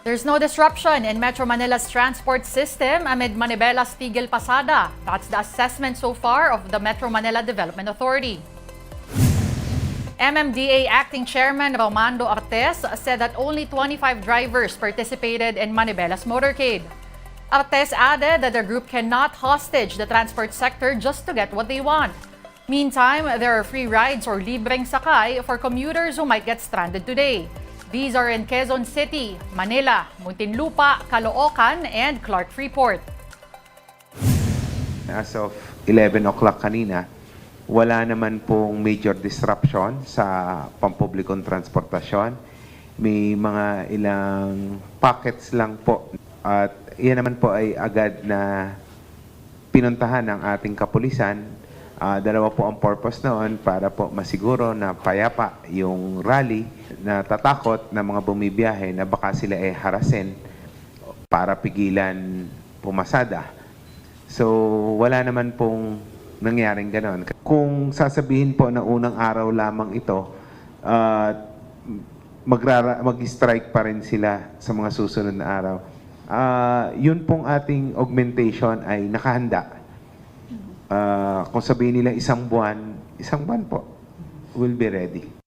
There's no disruption in Metro Manila's transport system amid Manibella's Tigil Pasada. That's the assessment so far of the Metro Manila Development Authority. MMDA Acting Chairman Romando Artes said that only 25 drivers participated in Manibella's motorcade. Artes added that the group cannot hostage the transport sector just to get what they want. Meantime, there are free rides or libreng sakay for commuters who might get stranded today. These are in Quezon City, Manila, Muntinlupa, Caloocan, and Clark Freeport. As of 11 o'clock kanina, wala naman pong major disruption sa pampublikong transportasyon. May mga ilang pockets lang po. At yan naman po ay agad na pinuntahan ng ating kapulisan. Dalawa po ang purpose noon para po masiguro na payapa yung rally, na tatakot na mga bumibiyahe na baka sila ay harasin para pigilan pumasada. So wala naman pong nangyaring ganon. Kung sasabihin po na unang araw lamang ito, mag-strike pa rin sila sa mga susunod na araw. Yun pong ating augmentation ay nakahanda. Kung sabihin nila isang buwan po, will be ready.